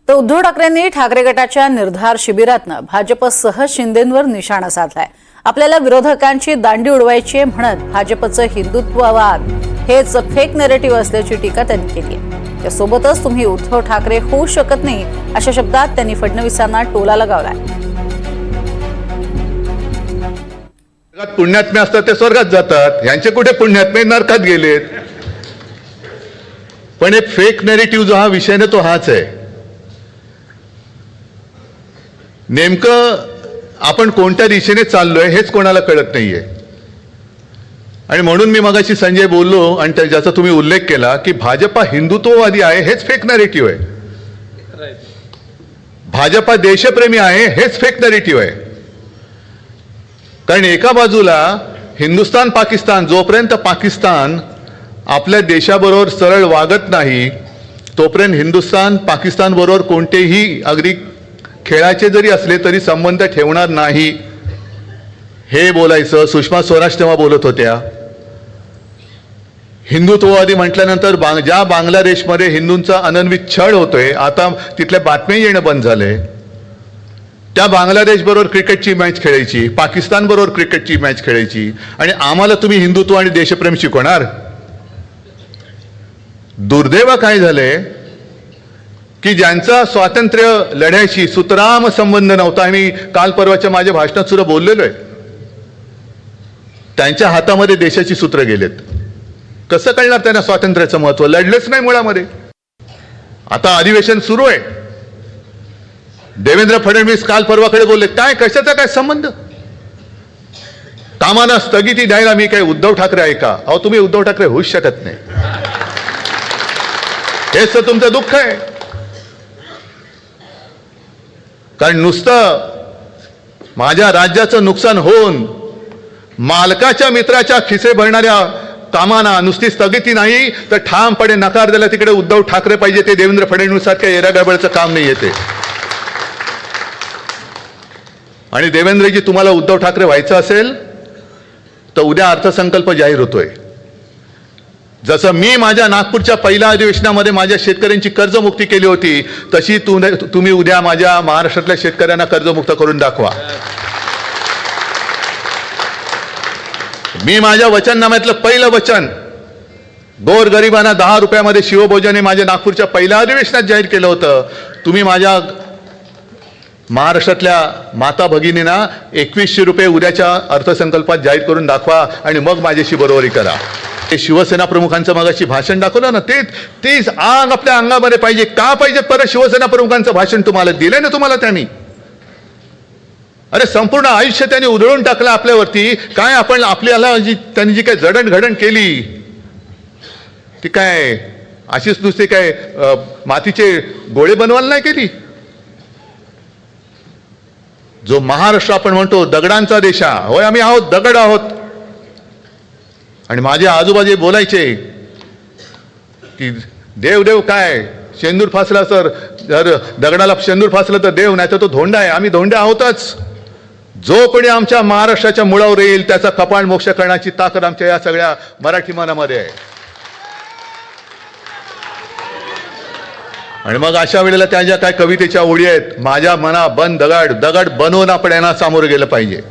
तर उद्धव ठाकरेंनी ठाकरे गटाच्या निर्धार शिबिरातनं भाजपसह शिंदेंवर निशाणा साधलाय। आपल्याला विरोधकांची दांडी उडवायची म्हणत भाजपचं हिंदुत्ववाद हेच फेक नॅरेटिव्ह असल्याची टीका त्यांनी केली आहे। त्यासोबतच तुम्ही उद्धव ठाकरे होऊ शकत नाही अशा शब्दात त्यांनी फडणवीसांना टोला लगावलाय। पुण्यात्मे असतात ते स्वर्गात जातात, यांचे कुठे पुण्यात्मे नरकात गेलेत। पण एक फेक नॅरेटिव्ह जो हा विषय आहे तो हाच आहे। नेमकं आपण कोणत्या दिशेने चाललोय हेच कोणाला कळत नाहीये। आणि म्हणून मी मगाशी संजय बोललो आणि ज्याचा तुम्ही उल्लेख केला की भाजपा हिंदुत्ववादी आहे हेच फेक नॅरेटिव्ह आहे। भाजपा देशप्रेमी आहे हेच फेक नॅरेटिव्ह आहे। कारण एका बाजूला हिंदुस्थान पाकिस्तान, जोपर्यंत पाकिस्तान आपल्या देशाबरोबर सरळ वागत नाही तोपर्यंत हिंदुस्थान पाकिस्तान बरोबर कोणतेही अगदी खेळाचे जरी असले तरी संबंध ठेवणार नाही हे बोलायचं सुषमा स्वराज तेव्हा बोलत होत्या। हिंदुत्ववादी म्हटल्यानंतर ज्या बांगलादेशमध्ये हिंदूंचा अनन्वित छळ होतोय, आता तिथल्या बातम्या येणं बंद झालंय। त्या बांगलादेश बरोबर क्रिकेटची मॅच खेळायची, पाकिस्तान बरोबर क्रिकेटची मॅच खेळायची आणि आम्हाला तुम्ही हिंदुत्व आणि देशप्रेम शिकवणार। दुर्दैव काय झाले की ज्यांचा स्वातंत्र्य लढ्याशी सुतराम संबंध नव्हता, मी काल परवाच्या माझ्या भाषणात सुद्धा बोललेलो आहे, त्यांच्या हातामध्ये देशाची सूत्र गेलेत। कसं कळणार त्यांना स्वातंत्र्याचं महत्व? लढलेच नाही मुळामध्ये। आता अधिवेशन सुरू आहे, देवेंद्र फडणवीस काल परवाकडे बोलले, काय कशाचा काय संबंध? कामांना स्थगिती द्यायला मी काय उद्धव ठाकरे आहे का? अहो तुम्ही उद्धव ठाकरे होऊच शकत नाही, हेच तर तुमचं दुःख आहे। कारण नुसतं माझ्या राज्याचं नुकसान होऊन मालकाच्या मित्राच्या खिसे भरणाऱ्या कामांना नुसती स्थगिती नाही तर ठामपणे नकार दिला तिकडे उद्धव ठाकरे पाहिजे। ते देवेंद्र फडणवीस सारख्या येरागडबडचं काम नाही येते। आणि देवेंद्रजी तुम्हाला उद्धव ठाकरे व्हायचं असेल तर उद्या अर्थसंकल्प जाहीर होतोय। जसं मी माझ्या नागपूरच्या पहिल्या अधिवेशनामध्ये माझ्या शेतकऱ्यांची कर्जमुक्ती केली होती तशी तुम्ही उद्या माझ्या महाराष्ट्रातल्या शेतकऱ्यांना कर्जमुक्त करून दाखवा। मी माझ्या वचननाम्यातलं पहिलं वचन गोरगरिबांना 10 रुपयामध्ये शिवभोजन हे माझ्या नागपूरच्या पहिल्या अधिवेशनात जाहीर केलं होतं। तुम्ही माझ्या महाराष्ट्रातल्या माता भगिनींना 2100 रुपये उद्याच्या अर्थसंकल्पात जाहीर करून दाखवा आणि मग माझ्याशी बरोबरी करा। ते शिवसेना प्रमुखांचं मगाशी भाषण दाखवलं ना, तेच आग आपल्या अंगामध्ये पाहिजे। का पाहिजे परत शिवसेना प्रमुखांचं भाषण? तुम्हाला दिलंय ना तुम्हाला त्यांनी। अरे संपूर्ण आयुष्य त्यांनी उधळून टाकलं आपल्यावरती। काय आपण आपल्याला त्यांनी जी काय जडणघडण केली ती काय अशीच नुसते काय मातीचे गोळे बनवायला नाही केली। जो महाराष्ट्र आपण म्हणतो दगडांचा देश, होय आम्ही आहोत, दगड आहोत। आणि माझे आजोबाजे बोलायचे की देव देव काय, शेंदूर फासला तर दगडाला शेंदूर फासलं तर देव, नाही तर तो धोंडा आहे। आम्ही धोंडे आहोतच। जो कोणी आमच्या महाराष्ट्राच्या मुळावर येईल त्याचा कपाळ मोक्ष करण्याची ताकद आमच्या या सगळ्या मराठी मनामध्ये आहे। आणि मग अशा वेळेला त्या ज्या काय कवितेच्या ओळी आहेत, माझ्या मना बन दगड, दगड बनवून आपण यांना सामोरं गेलं पाहिजे।